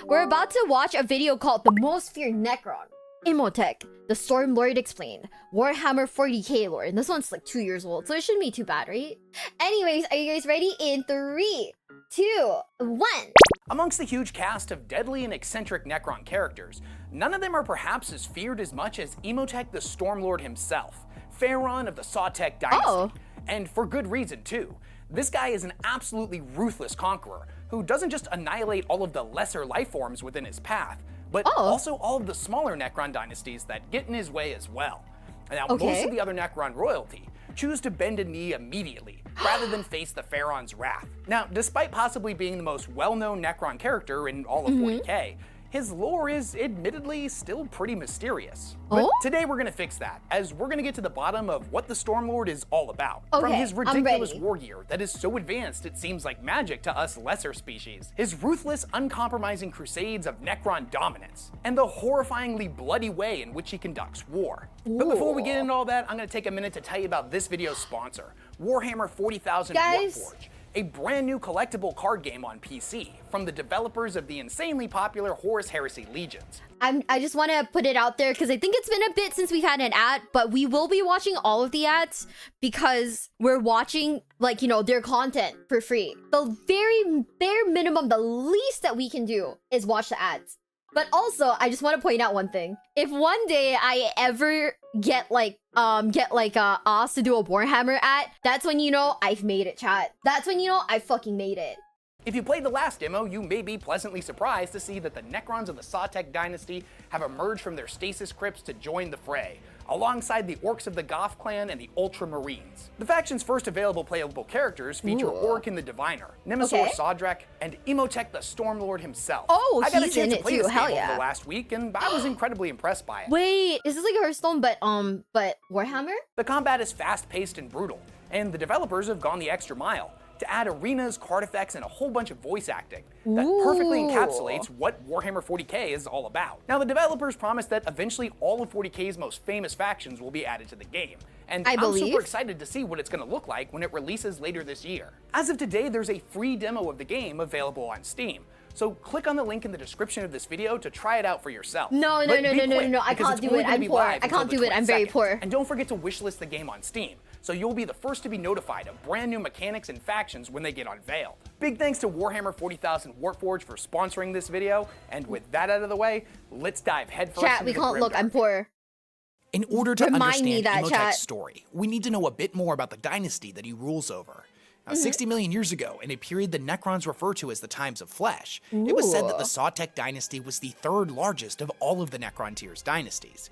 We're about to watch a video called The Most Feared Necron. Imotekh, the Storm Lord explained. Warhammer 40k lore. And this one's like 2 years old, so it shouldn't be too bad, right? Anyways, are you guys ready? In 3, 2, 1. Amongst the huge cast of deadly and eccentric Necron characters, none of them are perhaps as feared as much as Imotekh the Stormlord himself, Pharaoh of the Sautekh Dynasty. Oh. And for good reason too. This guy is an absolutely ruthless conqueror who doesn't just annihilate all of the lesser life forms within his path, but also all of the smaller Necron dynasties that get in his way as well. Now, most of the other Necron royalty choose to bend a knee immediately, rather than face the Pharaoh's wrath. Now, despite possibly being the most well-known Necron character in all of 40k, his lore is admittedly still pretty mysterious. But today we're gonna fix that, as we're gonna get to the bottom of what the Stormlord is all about. From his ridiculous war gear that is so advanced it seems like magic to us lesser species, his ruthless, uncompromising crusades of Necron dominance, and the horrifyingly bloody way in which he conducts war. But before we get into all that, I'm gonna take a minute to tell you about this video's sponsor, Warhammer 40,000 Warforged. A brand new collectible card game on PC from the developers of the insanely popular Horus Heresy Legions. I just want to put it out there because I think it's been a bit since we've had an ad, but we will be watching all of the ads because we're watching, like, you know, their content for free. The very bare minimum, the least that we can do is watch the ads. But also, I just want to point out one thing. If one day I ever get asked to do a Warhammer ad, that's when you know I've made it, chat. That's when you know I fucking made it. If you played the last demo, you may be pleasantly surprised to see that the Necrons of the Sautekh Dynasty have emerged from their stasis crypts to join the fray, alongside the Orcs of the Goth clan and the Ultramarines. The faction's first available playable characters feature Orc the Diviner, Nemesis Sautekh, and Imotekh the Stormlord himself. Oh, I got a he's chance in to it play too. this Hell game yeah. over the last week, and I was incredibly impressed by it. Wait, is this like Hearthstone but Warhammer? The combat is fast-paced and brutal, and the developers have gone the extra mile to add arenas, card effects, and a whole bunch of voice acting that perfectly encapsulates what Warhammer 40k is all about. Now, the developers promised that eventually all of 40k's most famous factions will be added to the game, and I'm super excited to see what it's going to look like when it releases later this year. As of today, there's a free demo of the game available on Steam, so click on the link in the description of this video to try it out for yourself. No, I can't do it. I'm poor. I can't do it. I'm very poor. And don't forget to wishlist the game on Steam, so you'll be the first to be notified of brand new mechanics and factions when they get unveiled. Big thanks to Warhammer 40,000 Warforged for sponsoring this video, and with that out of the way, let's dive headfirst into we the can't look. I'm poor. In order to understand that, Imotekh's story, we need to know a bit more about the dynasty that he rules over. Now, 60 million years ago, in a period the Necrons refer to as the Times of Flesh, it was said that the Sautekh Dynasty was the third largest of all of the Necron tier's dynasties,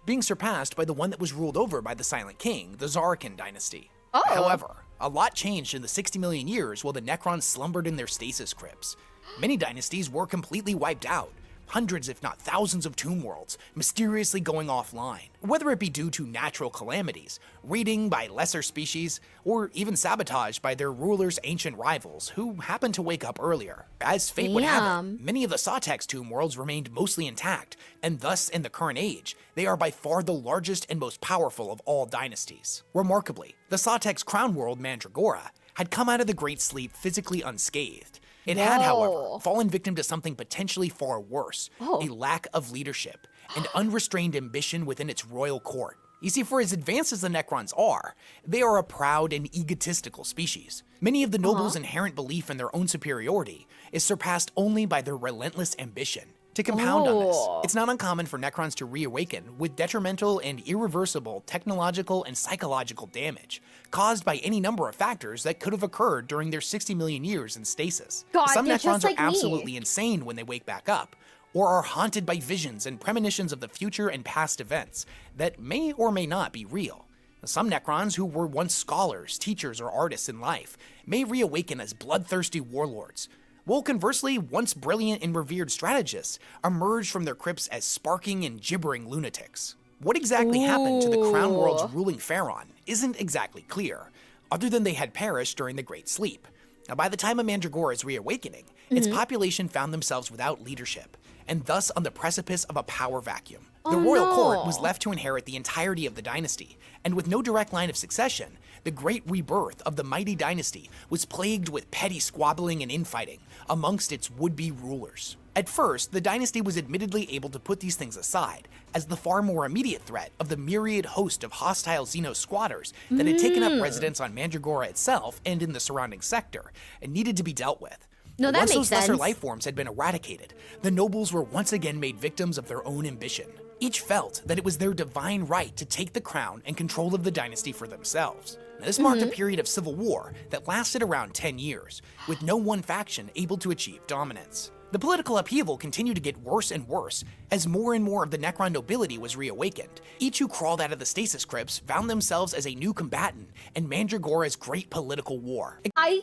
being surpassed by the one that was ruled over by the Silent King, the Sautekh Dynasty. However, a lot changed in the 60 million years while the Necrons slumbered in their stasis crypts. Many dynasties were completely wiped out. Hundreds, if not thousands of tomb worlds mysteriously going offline, whether it be due to natural calamities, raiding by lesser species, or even sabotage by their rulers' ancient rivals who happened to wake up earlier. As fate would have it, many of the Sautekh's tomb worlds remained mostly intact, and thus in the current age, they are by far the largest and most powerful of all dynasties. Remarkably, the Sautekh's crown world, Mandragora, had come out of the Great Sleep physically unscathed. It had, however, fallen victim to something potentially far worse, a lack of leadership and unrestrained ambition within its royal court. You see, for as advanced as the Necrons are, they are a proud and egotistical species. Many of the nobles' inherent belief in their own superiority is surpassed only by their relentless ambition. To compound on this, it's not uncommon for Necrons to reawaken with detrimental and irreversible technological and psychological damage, caused by any number of factors that could have occurred during their 60 million years in stasis. Some Necrons are absolutely insane when they wake back up, or are haunted by visions and premonitions of the future and past events that may or may not be real. Some Necrons who were once scholars, teachers, or artists in life may reawaken as bloodthirsty warlords, while conversely, once brilliant and revered strategists emerge from their crypts as sparking and gibbering lunatics. What exactly happened to the Crown World's ruling Pharaoh isn't exactly clear, other than they had perished during the Great Sleep. Now, by the time of Mandragora's reawakening, its population found themselves without leadership, and thus on the precipice of a power vacuum. The royal court was left to inherit the entirety of the dynasty, and with no direct line of succession, the great rebirth of the mighty dynasty was plagued with petty squabbling and infighting amongst its would-be rulers. At first, the dynasty was admittedly able to put these things aside, as the far more immediate threat of the myriad host of hostile Xeno squatters that had taken up residence on Mandragora itself and in the surrounding sector, and needed to be dealt with. No, that Once makes those lesser sense. life forms had been eradicated, the nobles were once again made victims of their own ambition. Each felt that it was their divine right to take the crown and control of the dynasty for themselves. Now, this marked a period of civil war that lasted around 10 years, with no one faction able to achieve dominance. The political upheaval continued to get worse and worse as more and more of the Necron nobility was reawakened. Each who crawled out of the stasis crypts found themselves as a new combatant in Mandragora's great political war. I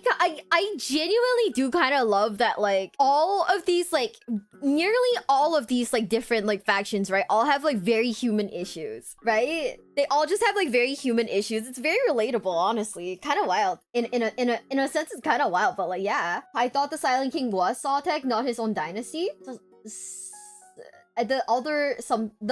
genuinely do kind of love that, like, all of these, like, nearly all of these, like, different, like, factions, right, all have, like, very human issues, right? They all just have, like, very human issues. It's very relatable, honestly. Kind of wild. In a sense, it's kind of wild, but, like, yeah. I thought the Silent King was Sautekh, not his own dynasty. So, the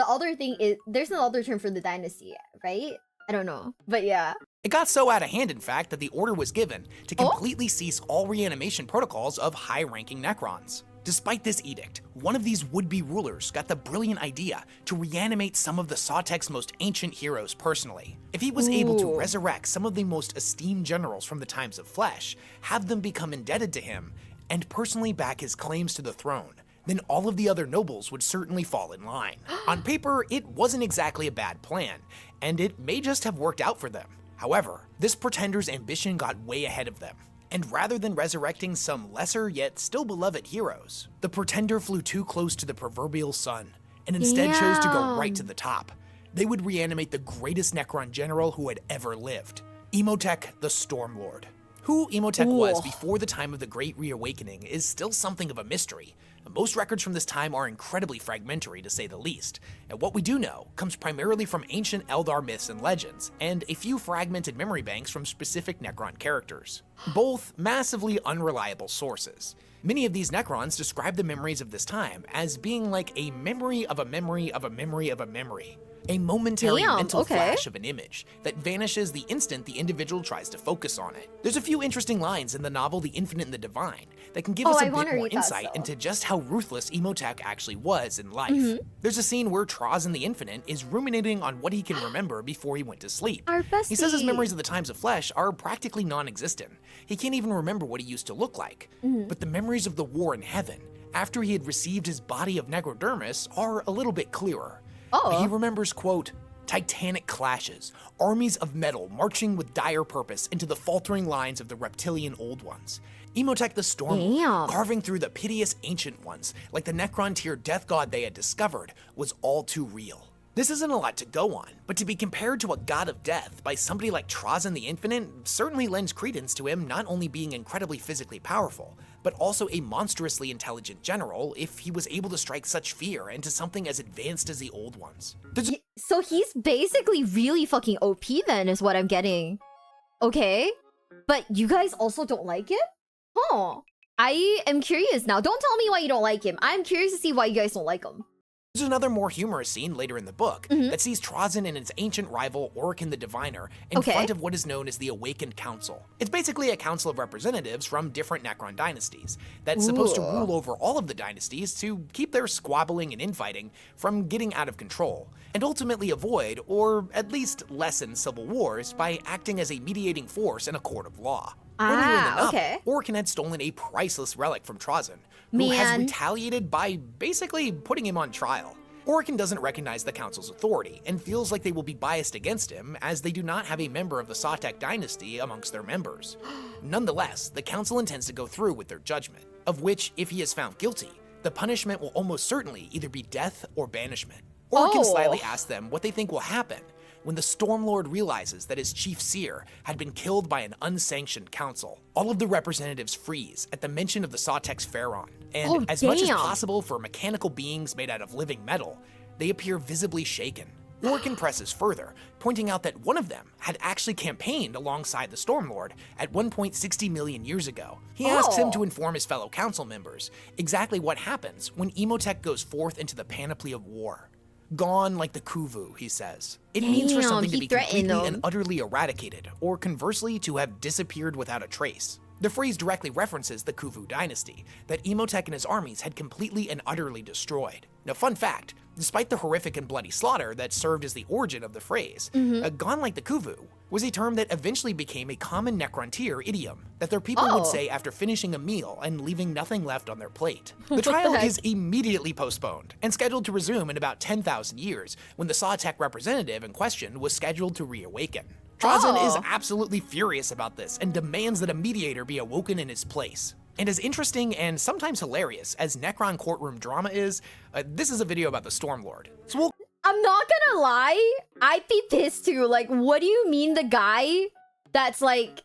other thing is, there's another term for the dynasty, right? I don't know, but yeah. It got so out of hand, in fact, that the order was given to completely cease all reanimation protocols of high-ranking Necrons. Despite this edict, one of these would-be rulers got the brilliant idea to reanimate some of the Sautekh's most ancient heroes personally. If he was able to resurrect some of the most esteemed generals from the times of flesh, have them become indebted to him, and personally back his claims to the throne, then all of the other nobles would certainly fall in line. On paper, it wasn't exactly a bad plan, and it may just have worked out for them. However, this pretender's ambition got way ahead of them, and rather than resurrecting some lesser yet still beloved heroes, the pretender flew too close to the proverbial sun, and instead chose to go right to the top. They would reanimate the greatest Necron general who had ever lived, Imotekh the Stormlord. Who Imotekh was before the time of the Great Reawakening is still something of a mystery. Most records from this time are incredibly fragmentary, to say the least, and what we do know comes primarily from ancient Eldar myths and legends, and a few fragmented memory banks from specific Necron characters. Both massively unreliable sources. Many of these Necrons describe the memories of this time as being like a memory of a memory of a memory of a memory. A momentary mental flash of an image that vanishes the instant the individual tries to focus on it. There's a few interesting lines in the novel The Infinite and the Divine that can give us a bit more insight into just how ruthless Imotekh actually was in life. There's a scene where Traz the Infinite is ruminating on what he can remember before he went to sleep. He says his memories of the times of flesh are practically non-existent. He can't even remember what he used to look like. But the memories of the war in heaven, after he had received his body of necrodermis, are a little bit clearer. He remembers, quote, titanic clashes, armies of metal marching with dire purpose into the faltering lines of the reptilian old ones. Imotekh the Storm, carving through the piteous ancient ones, like the Necron tier death god they had discovered, was all too real. This isn't a lot to go on, but to be compared to a god of death by somebody like Traz the Infinite certainly lends credence to him not only being incredibly physically powerful, but also a monstrously intelligent general if he was able to strike such fear into something as advanced as the old ones. So he's basically really fucking OP then, is what I'm getting. Okay, but you guys also don't like him? Huh. I am curious now. Don't tell me why you don't like him. I'm curious to see why you guys don't like him. There's another more humorous scene later in the book that sees Trazyn and its ancient rival Orican the Diviner in front of what is known as the Awakened Council. It's basically a council of representatives from different Necron dynasties that's supposed to rule over all of the dynasties to keep their squabbling and infighting from getting out of control, and ultimately avoid, or at least lessen, civil wars by acting as a mediating force in a court of law. Earlier in the novel, Orican had stolen a priceless relic from Trazyn, who has retaliated by basically putting him on trial. Orican doesn't recognize the council's authority and feels like they will be biased against him as they do not have a member of the Sautekh Dynasty amongst their members. Nonetheless, the council intends to go through with their judgment, of which, if he is found guilty, the punishment will almost certainly either be death or banishment. Orican slyly asks them what they think will happen when the Stormlord realizes that his chief seer had been killed by an unsanctioned council. All of the representatives freeze at the mention of the Sautekh's Pharaon, and as much as possible for mechanical beings made out of living metal, they appear visibly shaken. Orican presses further, pointing out that one of them had actually campaigned alongside the Stormlord at 1.60 million years ago. He asks him to inform his fellow council members exactly what happens when Imotekh goes forth into the panoply of war. Gone like the Kuvu, he says. It means for something to be completely and utterly eradicated, or conversely, to have disappeared without a trace. The phrase directly references the Khufu dynasty that Imotekh and his armies had completely and utterly destroyed. Now, fun fact, despite the horrific and bloody slaughter that served as the origin of the phrase, gone like the Khufu was a term that eventually became a common Necrontier idiom that their people would say after finishing a meal and leaving nothing left on their plate. The trial is immediately postponed and scheduled to resume in about 10,000 years when the Sautekh representative in question was scheduled to reawaken. Drazen is absolutely furious about this and demands that a mediator be awoken in his place. And as interesting and sometimes hilarious as Necron courtroom drama is, this is a video about the Stormlord. So I'm not gonna lie, I'd be pissed too. Like, what do you mean the guy that's like,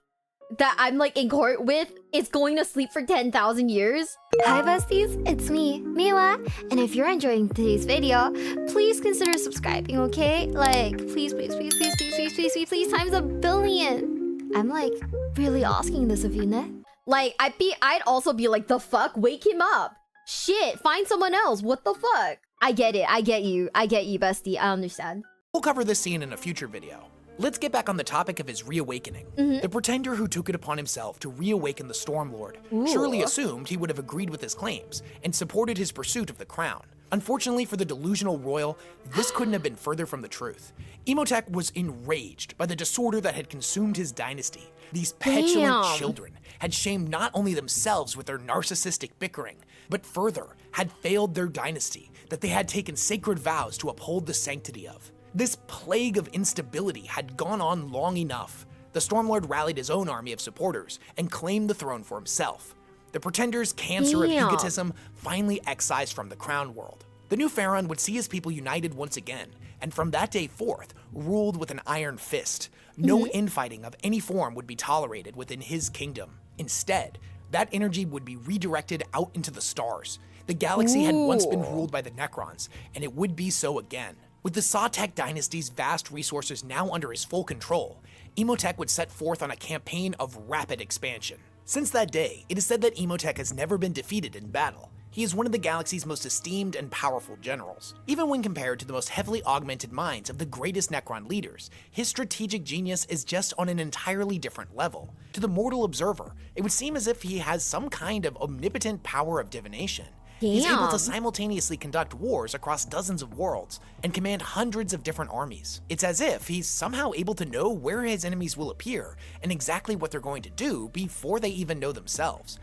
that I'm like in court with is going to sleep for 10,000 years? Hi besties, it's me, Miwa, and if you're enjoying today's video, please consider subscribing, okay? Like, please, please, please, please, please, please, please, please, please, times 1,000,000,000. I'm like really asking this of you, ne? Like, I'd also be like, the fuck? Wake him up. Shit, find someone else. What the fuck? I get it. I get you, bestie. I understand. We'll cover this scene in a future video. Let's get back on the topic of his reawakening. The pretender who took it upon himself to reawaken the Stormlord surely assumed he would have agreed with his claims and supported his pursuit of the crown. Unfortunately for the delusional royal, this couldn't have been further from the truth. Imotekh was enraged by the disorder that had consumed his dynasty. These petulant children had shamed not only themselves with their narcissistic bickering, but further had failed their dynasty that they had taken sacred vows to uphold the sanctity of. This plague of instability had gone on long enough. The Stormlord rallied his own army of supporters and claimed the throne for himself. The pretender's cancer of egotism finally excised from the crown world. The new pharaoh would see his people united once again, and from that day forth, ruled with an iron fist. No infighting of any form would be tolerated within his kingdom. Instead, that energy would be redirected out into the stars. The galaxy had once been ruled by the Necrons, and it would be so again. With the Sautekh Dynasty's vast resources now under his full control, Imotekh would set forth on a campaign of rapid expansion. Since that day, it is said that Imotekh has never been defeated in battle. He is one of the galaxy's most esteemed and powerful generals. Even when compared to the most heavily augmented minds of the greatest Necron leaders, his strategic genius is just on an entirely different level. To the mortal observer, it would seem as if he has some kind of omnipotent power of divination. He's able to simultaneously conduct wars across dozens of worlds and command hundreds of different armies. It's as if he's somehow able to know where his enemies will appear and exactly what they're going to do before they even know themselves.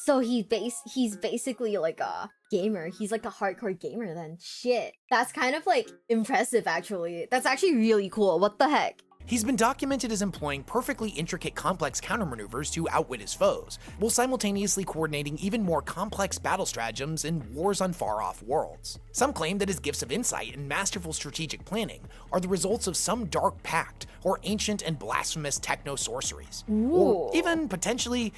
So he's basically like a gamer. He's like a hardcore gamer then. Shit. That's kind of like impressive actually. That's actually really cool. What the heck? He's been documented as employing perfectly intricate complex countermaneuvers to outwit his foes, while simultaneously coordinating even more complex battle stratagems in wars on far-off worlds. Some claim that his gifts of insight and masterful strategic planning are the results of some dark pact or ancient and blasphemous techno-sorceries. Or even, potentially,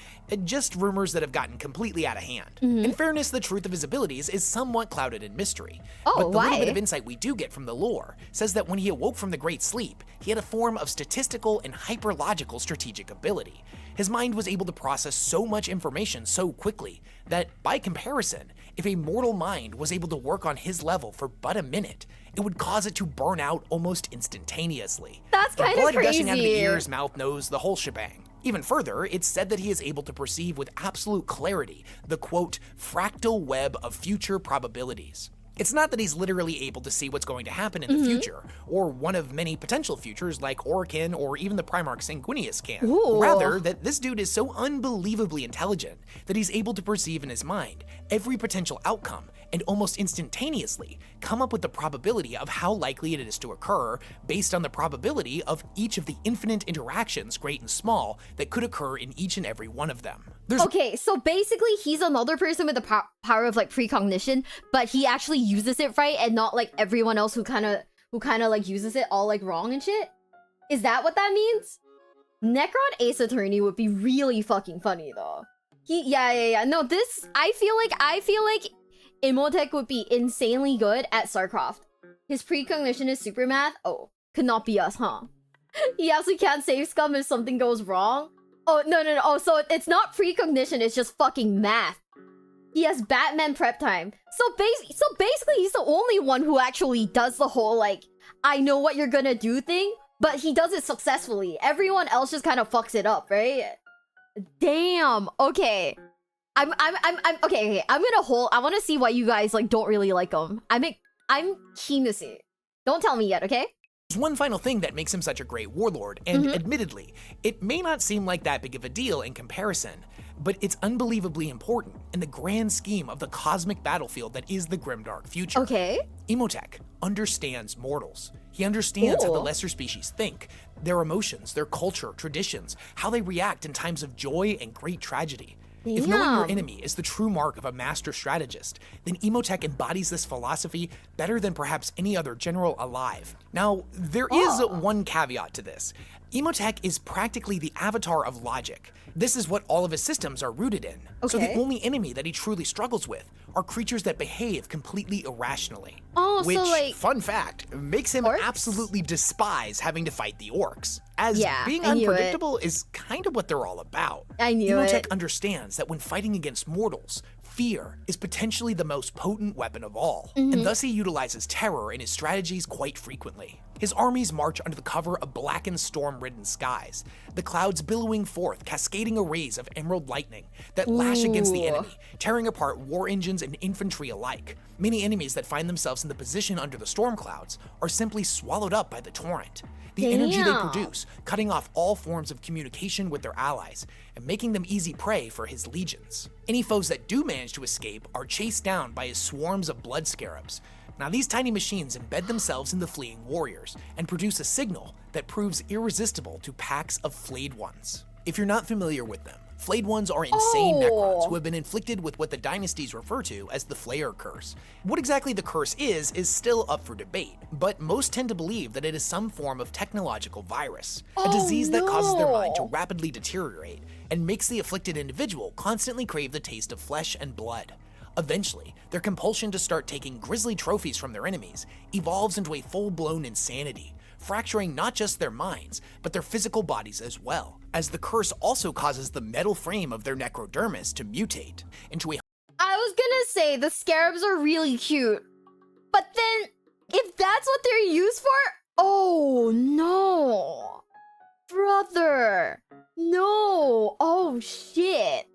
just rumors that have gotten completely out of hand. In fairness, the truth of his abilities is somewhat clouded in mystery. But the little bit of insight we do get from the lore says that when he awoke from the Great Sleep, he had a form of statistical and hyperlogical strategic ability. His mind was able to process so much information so quickly that, by comparison, if a mortal mind was able to work on his level for but a minute, it would cause it to burn out almost instantaneously. That's kind of blood crazy. gushing out of the ears, mouth, nose, the whole shebang. Even further, it's said that he is able to perceive with absolute clarity the, quote, fractal web of future probabilities. It's not that he's literally able to see what's going to happen in the future, or one of many potential futures like Orokin or even the Primarch Sanguinius can. Rather, that this dude is so unbelievably intelligent that he's able to perceive in his mind every potential outcome and almost instantaneously come up with the probability of how likely it is to occur based on the probability of each of the infinite interactions, great and small, that could occur in each and every one of them. Okay, so basically he's another person with the power of like precognition, but he actually uses it right and not like everyone else who kind of like uses it all like wrong and shit. Is that what that means? Necron Ace Attorney would be really fucking funny though. No, this I feel like Imotekh would be insanely good at StarCraft. His precognition is super math. Oh, could not be us, huh? He actually can't save scum if something goes wrong. Oh, no. Oh, so it's not precognition, it's just fucking math. He has Batman prep time. So basically, he's the only one who actually does the whole, like, I know what you're gonna do thing, but he does it successfully. Everyone else just kind of fucks it up, right? Damn. Okay. I'm okay. I'm gonna hold. I want to see why you guys like don't really like him. I'm keen to see. Don't tell me yet, okay? There's one final thing that makes him such a great warlord, and admittedly, it may not seem like that big of a deal in comparison, but it's unbelievably important in the grand scheme of the cosmic battlefield that is the grimdark future. Okay. Imotekh understands mortals. He understands how the lesser species think, their emotions, their culture, traditions, how they react in times of joy and great tragedy. If knowing your enemy is the true mark of a master strategist, then Imotekh embodies this philosophy better than perhaps any other general alive. Now, there is one caveat to this. Imotekh is practically the avatar of logic. This is what all of his systems are rooted in. So the only enemy that he truly struggles with are creatures that behave completely irrationally. Which, so like, fun fact, makes him absolutely despise having to fight the orcs, as being I knew unpredictable is kind of what they're all about. I knew Imotekh understands that when fighting against mortals, fear is potentially the most potent weapon of all, and thus he utilizes terror in his strategies quite frequently. His armies march under the cover of blackened, storm-ridden skies, the clouds billowing forth cascading arrays of emerald lightning that lash against the enemy, tearing apart war engines and infantry alike. Many enemies that find themselves in the position under the storm clouds are simply swallowed up by the torrent. The energy they produce, cutting off all forms of communication with their allies, and making them easy prey for his legions. Any foes that do manage to escape are chased down by his swarms of blood scarabs. Now, these tiny machines embed themselves in the fleeing warriors and produce a signal that proves irresistible to packs of flayed ones. If you're not familiar with them, flayed ones are insane Necrons who have been inflicted with what the dynasties refer to as the Flayer Curse. What exactly the curse is still up for debate, but most tend to believe that it is some form of technological virus, a disease that causes their mind to rapidly deteriorate and makes the afflicted individual constantly crave the taste of flesh and blood. Eventually, their compulsion to start taking grisly trophies from their enemies evolves into a full-blown insanity, fracturing not just their minds, but their physical bodies as well, as the curse also causes the metal frame of their necrodermis to mutate into a— I was gonna say the scarabs are really cute, but then if that's what they're used for, oh no, brother, no, oh shit,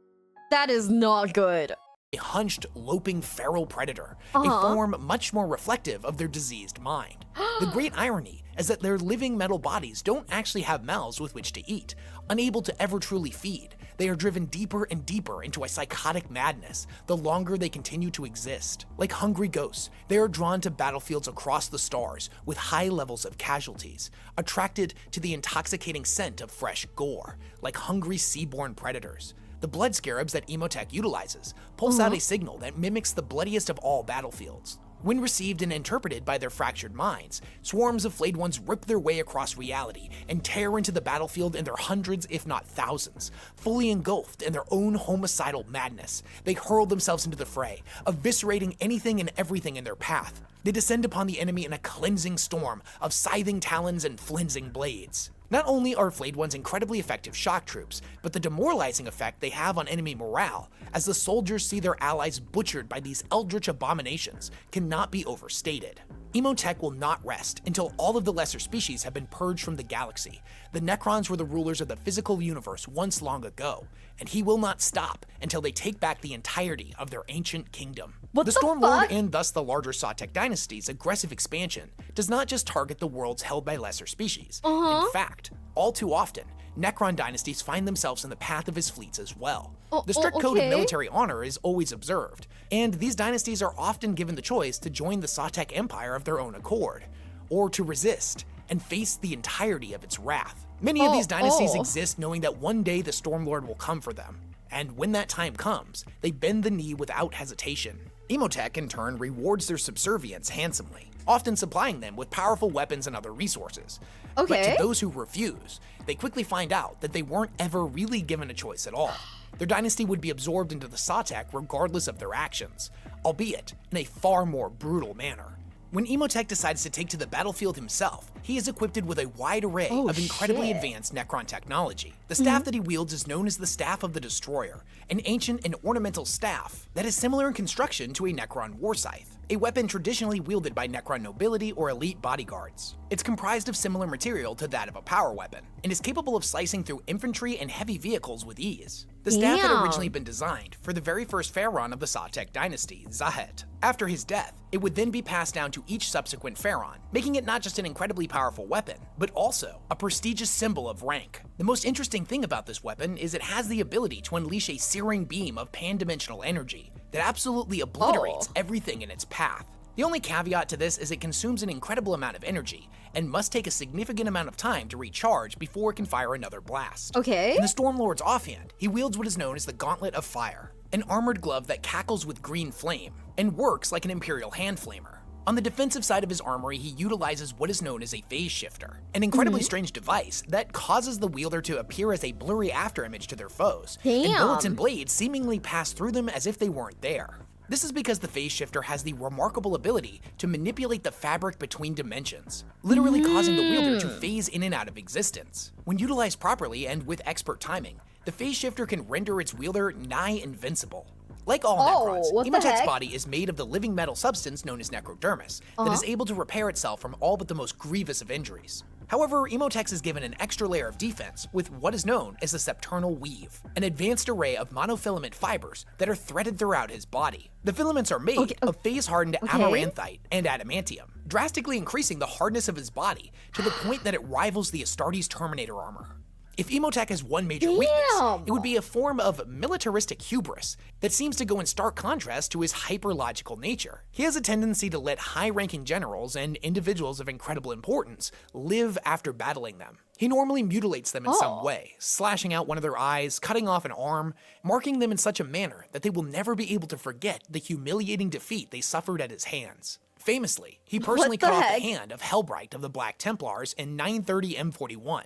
that is not good. A hunched, loping feral predator, a form much more reflective of their diseased mind. The great irony is that their living metal bodies don't actually have mouths with which to eat. Unable to ever truly feed, they are driven deeper and deeper into a psychotic madness the longer they continue to exist. Like hungry ghosts, they are drawn to battlefields across the stars with high levels of casualties, attracted to the intoxicating scent of fresh gore, like hungry seaborne predators. The blood scarabs that Imotekh utilizes pulse out a signal that mimics the bloodiest of all battlefields. When received and interpreted by their fractured minds, swarms of flayed ones rip their way across reality and tear into the battlefield in their hundreds, if not thousands. Fully engulfed in their own homicidal madness, they hurl themselves into the fray, eviscerating anything and everything in their path. They descend upon the enemy in a cleansing storm of scything talons and flensing blades. Not only are flayed ones incredibly effective shock troops, but the demoralizing effect they have on enemy morale, as the soldiers see their allies butchered by these eldritch abominations, cannot be overstated. Imotekh will not rest until all of the lesser species have been purged from the galaxy. The Necrons were the rulers of the physical universe once long ago, and he will not stop until they take back the entirety of their ancient kingdom. The Stormlord, and thus the larger Sautekh Dynasty's aggressive expansion, does not just target the worlds held by lesser species. In fact, all too often, Necron dynasties find themselves in the path of his fleets as well. The strict code of military honor is always observed, and these dynasties are often given the choice to join the Sautekh Empire of their own accord, or to resist and face the entirety of its wrath. Many of these dynasties exist knowing that one day the Stormlord will come for them, and when that time comes, they bend the knee without hesitation. Imotekh, in turn, rewards their subservience handsomely, often supplying them with powerful weapons and other resources. But to those who refuse, they quickly find out that they weren't ever really given a choice at all. Their dynasty would be absorbed into the Sautekh regardless of their actions, albeit in a far more brutal manner. When Imotekh decides to take to the battlefield himself, he is equipped with a wide array of incredibly advanced Necron technology. The staff that he wields is known as the Staff of the Destroyer, an ancient and ornamental staff that is similar in construction to a Necron war scythe, a weapon traditionally wielded by Necron nobility or elite bodyguards. It's comprised of similar material to that of a power weapon, and is capable of slicing through infantry and heavy vehicles with ease. The staff had originally been designed for the very first pharaoh of the Sautekh Dynasty, Zahet. After his death, it would then be passed down to each subsequent pharaoh, making it not just an incredibly powerful weapon, but also a prestigious symbol of rank. The most interesting thing about this weapon is it has the ability to unleash a searing beam of pan-dimensional energy that absolutely obliterates everything in its path. The only caveat to this is it consumes an incredible amount of energy and must take a significant amount of time to recharge before it can fire another blast. In the Stormlord's offhand, he wields what is known as the Gauntlet of Fire, an armored glove that cackles with green flame and works like an Imperial hand flamer. On the defensive side of his armory, he utilizes what is known as a phase shifter, an incredibly strange device that causes the wielder to appear as a blurry afterimage to their foes, and bullets and blades seemingly pass through them as if they weren't there. This is because the phase shifter has the remarkable ability to manipulate the fabric between dimensions, literally causing the wielder to phase in and out of existence. When utilized properly and with expert timing, the phase shifter can render its wielder nigh invincible. Like all Necrons, Imotech's body is made of the living metal substance known as necrodermis that is able to repair itself from all but the most grievous of injuries. However, Imotekh is given an extra layer of defense with what is known as the septernal weave, an advanced array of monofilament fibers that are threaded throughout his body. The filaments are made of phase-hardened amaranthite and adamantium, drastically increasing the hardness of his body to the point that it rivals the Astartes Terminator armor. If Imotekh has one major weakness, it would be a form of militaristic hubris that seems to go in stark contrast to his hyper-logical nature. He has a tendency to let high-ranking generals and individuals of incredible importance live after battling them. He normally mutilates them in some way, slashing out one of their eyes, cutting off an arm, marking them in such a manner that they will never be able to forget the humiliating defeat they suffered at his hands. Famously, he personally cut off the hand of Helbright of the Black Templars in 930 M41.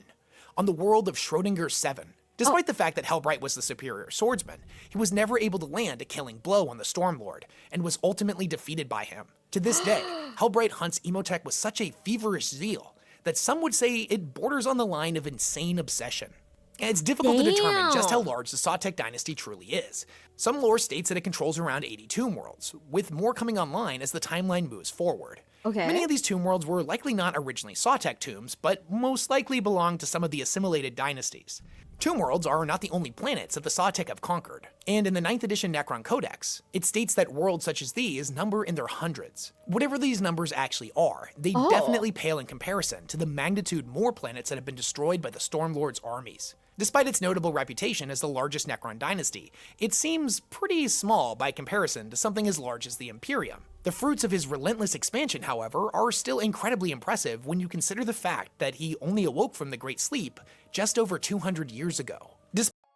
On the world of Schrödinger's 7. Despite the fact that Helbright was the superior swordsman, he was never able to land a killing blow on the Stormlord, and was ultimately defeated by him. To this day, Helbright hunts Imotekh with such a feverish zeal that some would say it borders on the line of insane obsession. And it's difficult to determine just how large the Sautekh Dynasty truly is. Some lore states that it controls around 80 tomb worlds, with more coming online as the timeline moves forward. Many of these tomb worlds were likely not originally Sautekh tombs, but most likely belonged to some of the assimilated dynasties. Tomb worlds are not the only planets that the Sautekh have conquered, and in the 9th edition Necron Codex, it states that worlds such as these number in their hundreds. Whatever these numbers actually are, they definitely pale in comparison to the magnitude more planets that have been destroyed by the Stormlord's armies. Despite its notable reputation as the largest Necron dynasty, it seems pretty small by comparison to something as large as the Imperium. The fruits of his relentless expansion, however, are still incredibly impressive when you consider the fact that he only awoke from the Great Sleep just over 200 years ago.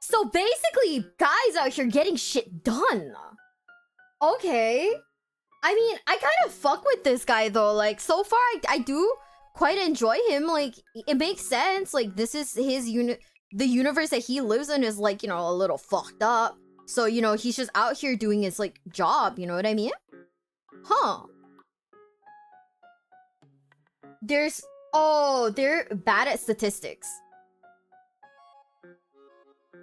So basically, guys out here getting shit done. Okay. I mean, I kind of fuck with this guy though. Like, so far, I do quite enjoy him. Like, it makes sense. Like, this is his the universe that he lives in is like, you know, a little fucked up. So, you know, he's just out here doing his like job, you know what I mean? They're bad at statistics.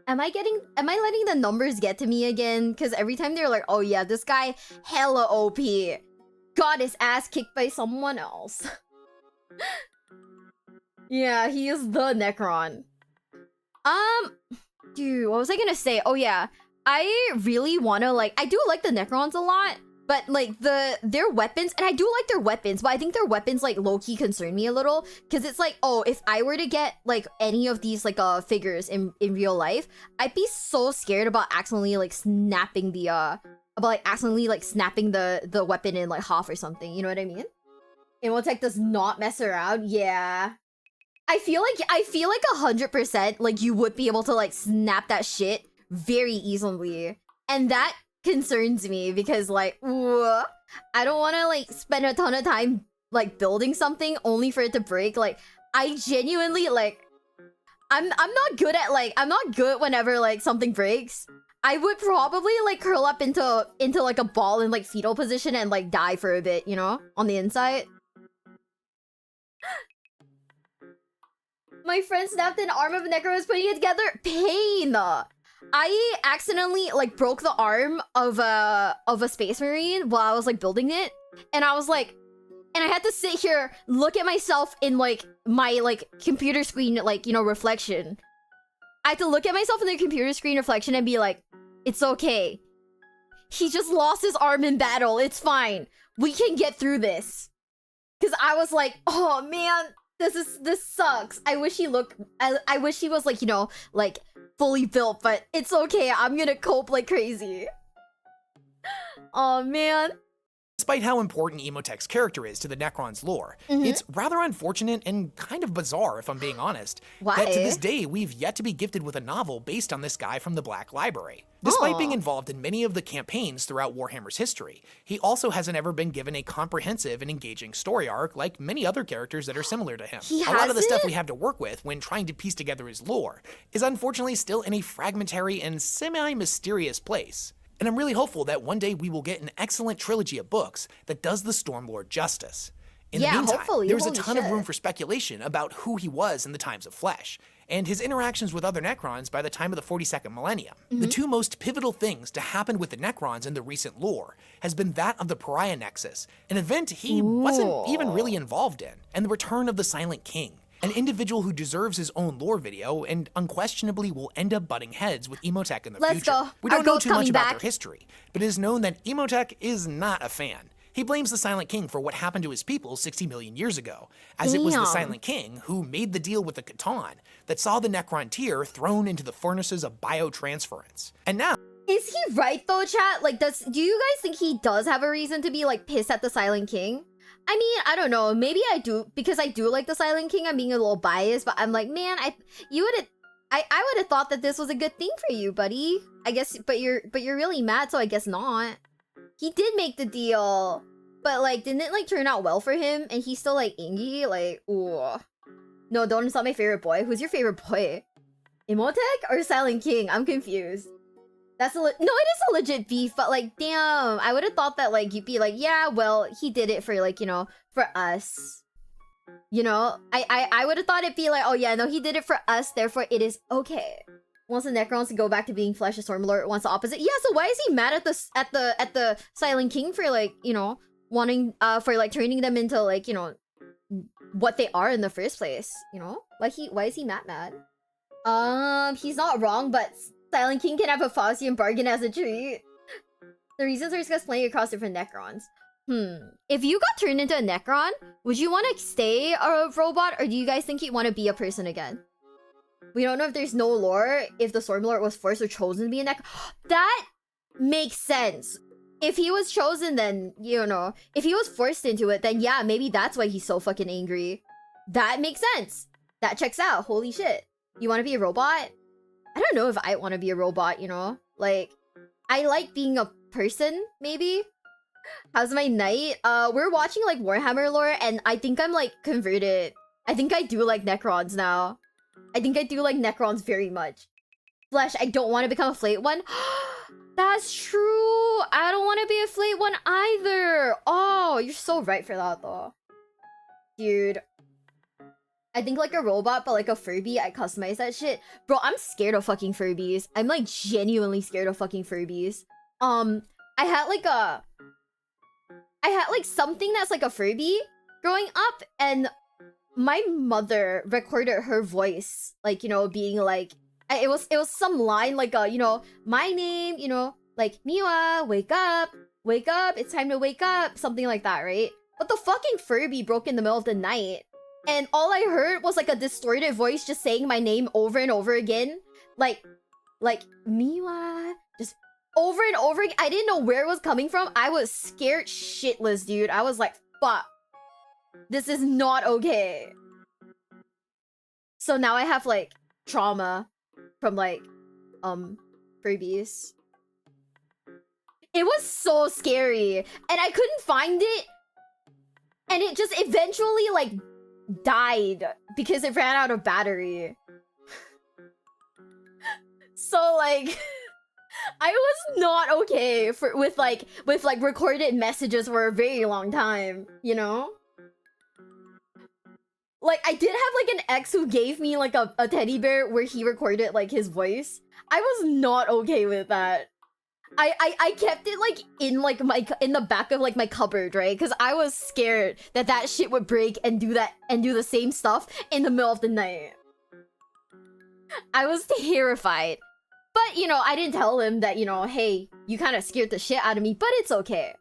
Am I letting the numbers get to me again? Because every time they're like, oh yeah, this guy hella OP. Got his ass kicked by someone else. Yeah, he is the Necron. Dude, what was I gonna say? Oh yeah, I really wanna like, I do like the Necrons a lot, but like their weapons, and I do like their weapons, but I think their weapons like low-key concern me a little, because it's like, oh, if I were to get like any of these like figures in real life, I'd be so scared about accidentally like snapping the weapon in like half or something, you know what I mean? Imotekh does not mess around. Yeah. I feel like 100% like you would be able to like snap that shit very easily. And that concerns me because like, I don't want to like spend a ton of time like building something only for it to break. Like, I genuinely like, I'm not good whenever like something breaks. I would probably like curl up into like a ball in like fetal position and like die for a bit, you know, on the inside. My friend snapped an arm of a Necron was putting it together. Pain. I accidentally like broke the arm of a space marine while I was like building it, and I was like, and I had to sit here, look at myself in like my like computer screen, like, you know, reflection. I had to look at myself in the computer screen reflection and be like, it's okay. He just lost his arm in battle. It's fine. We can get through this. Cause I was like, oh man, this sucks. I wish he looked, I wish he was like, you know, like fully built, but it's okay. I'm gonna cope like crazy. Oh man. Despite how important Imotech's character is to the Necron's lore, it's rather unfortunate and kind of bizarre, if I'm being honest, that to this day we've yet to be gifted with a novel based on this guy from the Black Library. Despite being involved in many of the campaigns throughout Warhammer's history, he also hasn't ever been given a comprehensive and engaging story arc like many other characters that are similar to him. A lot of the stuff we have to work with when trying to piece together his lore is unfortunately still in a fragmentary and semi-mysterious place. And I'm really hopeful that one day we will get an excellent trilogy of books that does the Stormlord justice. In the meantime, there's a ton of room for speculation about who he was in the Times of Flesh, and his interactions with other Necrons by the time of the 42nd millennium. The two most pivotal things to happen with the Necrons in the recent lore has been that of the Pariah Nexus, an event he wasn't even really involved in, and the return of the Silent King, an individual who deserves his own lore video and unquestionably will end up butting heads with Imotekh in the future. We don't know too much about their history, but it is known that Imotekh is not a fan. He blames the Silent King for what happened to his people 60 million years ago, as it was the Silent King who made the deal with the Catan that saw the Necron tier thrown into the furnaces of biotransference. And now... Is he right though, chat? Like, do you guys think he does have a reason to be like pissed at the Silent King? I mean, I don't know. Maybe I do, because I do like the Silent King. I'm being a little biased, but I'm like, man, I would have thought that this was a good thing for you, buddy. I guess, but you're really mad, so I guess not. He did make the deal, but like, didn't it like turn out well for him? And he's still like Ingy, like, ooh. No, don't insult my favorite boy. Who's your favorite boy? Imotekh or Silent King? I'm confused. That's no, it is a legit beef, but like, damn, I would have thought that like you'd be like, yeah, well, he did it for like, you know, for us. You know, I would have thought it'd be like, oh yeah, no, he did it for us, therefore it is okay. Wants the Necrons to go back to being flesh, the Stormlord wants the opposite. Yeah, so why is he mad at the Silent King for like, you know, wanting for like turning them into like, you know, what they are in the first place, you know? Why is he mad? He's not wrong, but Silent King can have a Faustian bargain as a treat. The reasons are discussed playing across different Necrons. If you got turned into a Necron, would you want to stay a robot, or do you guys think you'd want to be a person again? We don't know if there's no lore, if the Stormlord was forced or chosen to be a Necron. That makes sense. If he was chosen, then, you know, if he was forced into it, then yeah, maybe that's why he's so fucking angry. That makes sense. That checks out. Holy shit. You want to be a robot? I don't know if I want to be a robot, you know? Like, I like being a person, maybe? How's my night? We're watching, like, Warhammer lore, and I think I'm, like, converted. I think I do like Necrons now. I think I do like Necrons very much. Flesh, I don't want to become a Flate one. That's true! I don't want to be a Flate one either! Oh, you're so right for that, though. Dude. I think like a robot, but like a Furby, I customize that shit. Bro, I'm scared of fucking Furbies. I'm like genuinely scared of fucking Furbies. I had like something that's like a Furby growing up, and my mother recorded her voice, like, you know, being like, it was some line like, you know, my name, you know, like, Miwa, wake up, it's time to wake up, something like that, right? But the fucking Furby broke in the middle of the night, and all I heard was like a distorted voice just saying my name over and over again. Like, Miwa, just over and over again. I didn't know where it was coming from. I was scared shitless, dude. I was like, fuck. This is not okay. So now I have like trauma from like, Furbies. It was so scary. And I couldn't find it. And it just eventually like died because it ran out of battery. So like I was not okay with recorded messages for a very long time, you know? Like, I did have like an ex who gave me like a teddy bear where he recorded like his voice. I was not okay with that. I kept it like in the back of like my cupboard, right? Because I was scared that that shit would break and do the same stuff in the middle of the night. I was terrified. But, you know, I didn't tell him that, you know, hey, you kind of scared the shit out of me, but it's okay.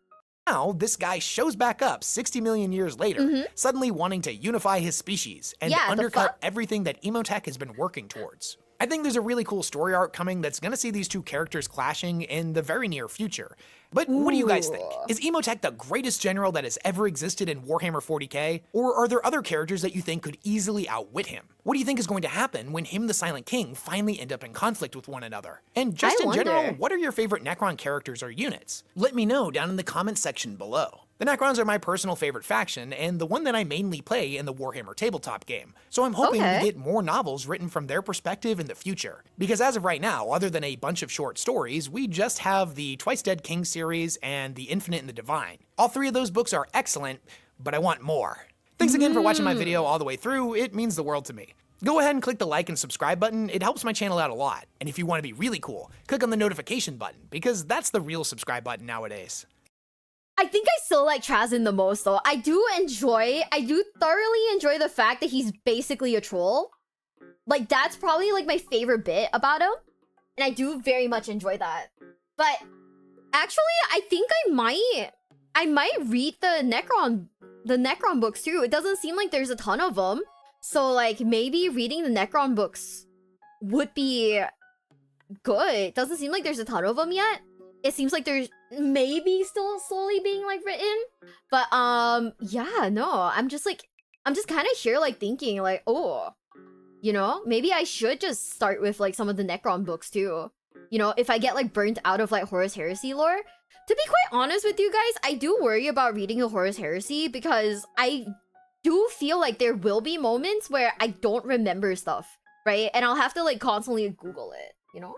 Now, this guy shows back up 60 million years later, suddenly wanting to unify his species and undercut everything that Imotekh has been working towards. I think there's a really cool story arc coming that's gonna see these two characters clashing in the very near future. But what do you guys think? Is Imotekh the greatest general that has ever existed in Warhammer 40k? Or are there other characters that you think could easily outwit him? What do you think is going to happen when him and the Silent King finally end up in conflict with one another? And just in general, what are your favorite Necron characters or units? Let me know down in the comments section below. The Necrons are my personal favorite faction, and the one that I mainly play in the Warhammer tabletop game, so I'm hoping we get more novels written from their perspective in the future. Because as of right now, other than a bunch of short stories, we just have the Twice Dead King series and The Infinite and the Divine. All three of those books are excellent, but I want more. Thanks again for watching my video all the way through, it means the world to me. Go ahead and click the like and subscribe button, it helps my channel out a lot. And if you want to be really cool, click on the notification button, because that's the real subscribe button nowadays. I think I still like Trazyn the most, though. I do thoroughly enjoy the fact that he's basically a troll. Like, that's probably, like, my favorite bit about him. And I do very much enjoy that. But, actually, I think I might read the Necron books, too. It doesn't seem like there's a ton of them. So, like, maybe reading the Necron books would be good. It doesn't seem like there's a ton of them yet. It seems like there's maybe still slowly being like written, but yeah, no, I'm just kind of here like thinking like, oh, you know, maybe I should just start with like some of the Necron books too. You know, if I get like burnt out of like Horus Heresy lore. To be quite honest with you guys, I do worry about reading a Horus Heresy because I do feel like there will be moments where I don't remember stuff, right? And I'll have to like constantly Google it, you know?